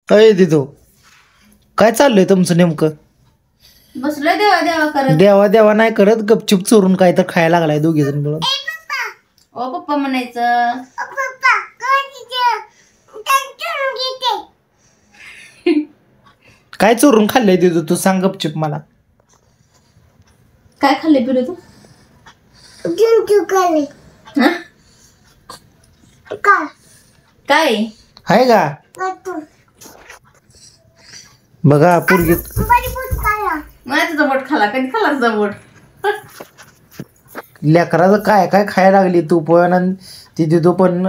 अय दिदू, काय चाललंय तुमचं नेमकं? बसलोय देवा देवा करत. देवा देवा नाही करत, गपचूप चोरून काय तर खायला लागलाय दोघी जण मिळून. ओ पप्पा म्हणायचं. काय चोरून खाल्लंय दिदू तू सांग गपचूप मला. काय खाल्ले पिले तू? हं? काय आहे का? बघा पोरगी मला तुझा बोट खाला. कधी खाला तुझा बोट? लेकराचं काय काय खायला लागली तू पण आणि ती दिदू पण,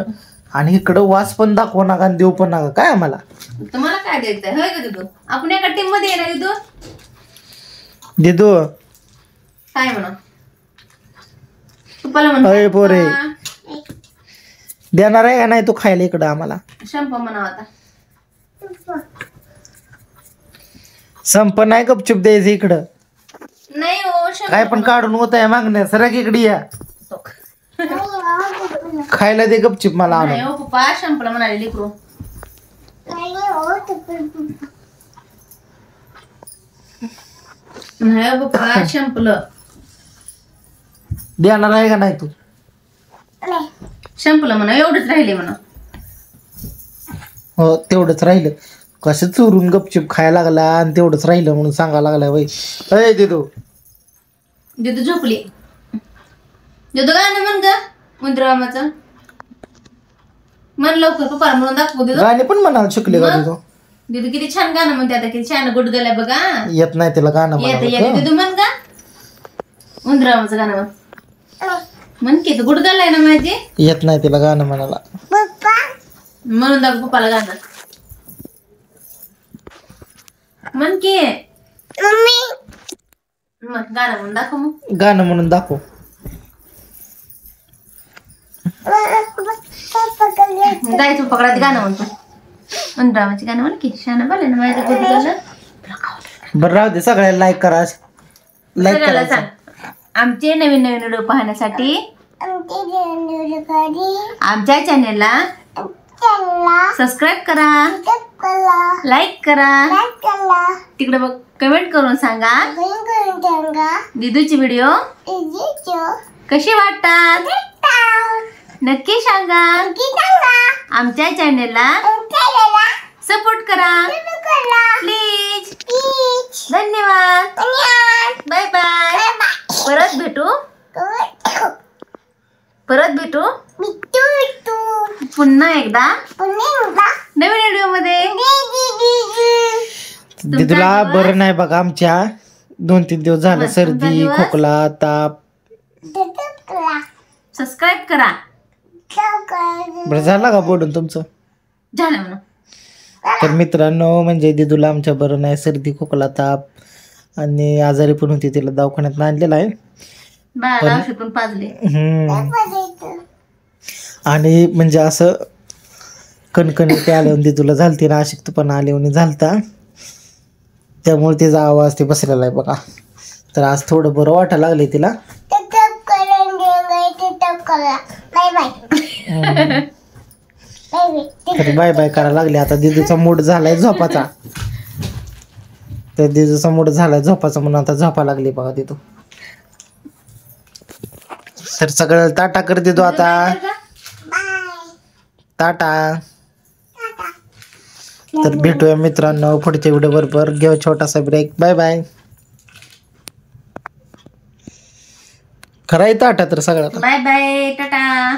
आणि इकडं वास पण दाखवू नका आणि देऊ पण नका काय आम्हाला. तुम्हाला काय द्यायचंय होय का दिदू? आपण एका टीम मध्ये येणार दिदू. दिदू काय म्हणा तुपाला अय पोरे, म्हणा देणार आहे का नाही तू खायला इकडं आम्हाला? शंप म्हणावं आता. संप नाही गपचूप द्यायचं इकडं. नाही हो शंप काय पण काढून होत आहे मागण्या सरक इकडे या. खायला दे गपचूप मला नाही आणून. हो पप्पा शंपला म्हणाले लेकरू. नाही हो पप्पा शंपलं. देणार आहे का नाही तू? शंपलं म्हणा एवढंच राहिले म्हणा. हो तेवढंच राहिलं. कसं चोरून गपचूप खायला लागला आणि तेवढंच राहिलं म्हणून सांगायला लागला वय. अय दिदू, दिदू झोपली. दिदू गाणं म्हण ग मुंद्रामाचं म्हण लवकर पप्पा म्हणून दाखवू दिदू. गाणे पण म्हणायला शिकले का दिदू? दिदू किती छान गाणं म्हणते आता. किती छान गुडगल्या बघा. येत नाही तिला गाणं येते म्हणायला. येते दिदू म्हण का मुंद्रामाचं गाणं म्हण. म्हण की तू गुडगल आहे ना माझी. येत नाही तिला गाणं म्हणायला. म्हणून दाखव पप्पाला गाणं म्हण की. मग गाणं म्हणून दाखव. मग गाणं म्हणून दाखव. जायचं पकडा ते गाणं म्हणतो. मुंद्रामाची गाणं म्हण की. शाना बोले ना माझ्या गुडगल. बरं राहू दे, सगळ्याला लाईक करा. लाईक सगळ्याला करा. सांग आमचे नवीन नवीन व्हिडिओ पाहण्यासाठी आमच्या चॅनेलला सबस्क्राईब करा, लाईक करा. तिकडे बघ कमेंट करून सांगा दिदूची व्हिडिओ कशी वाटतात नक्की सांगा. आमच्या चॅनेलला सपोर्ट करा प्लीज. धन्यवाद. Bye bye. परत भेटू पुन्हा एकदा नवीन व्हिडिओ मध्ये. दिदूला बरं नाही बघा आमच्या. 2-3 दिवस झालं तुमचा सर्दी दिवस? खोकला ताप. सबस्क्राईब करा. बरं झालं का बोलून तुमचं? झालं म्हणा. तर मित्रांनो, म्हणजे दिदूला आमच्या बरं नाही, सर्दी खोकला ताप आणि आजारी पण होती. तिला दवाखान्यात आणलेला आहे. बाळाला औषध पण पाजले. आणि म्हणजे असं कणकणी ते आल्यावर दिदूला झालती ना, अशक्तपणा आल्यावर झालता. त्यामुळे तिचा आवाज ते बसलेला आहे बघा. तर आज थोडं बरं वाटायला लागले तिला. तर बाय बाय करायला लागले. आता दिदूचा मूड झालाय झोपाचा. तर दिदूचा मूड झालाय झोपाचा म्हणून आता झोपा लागली बघा दिदू. तर सगळं टाटा कर दिदू आता. टाटा. तर भेटूया मित्रांनो पुढच्या व्हिडिओ बरोबर. घेऊ छोटासा ब्रेक. Bye bye. खरा टाटा तर सगळ्यात. Bye bye Tata.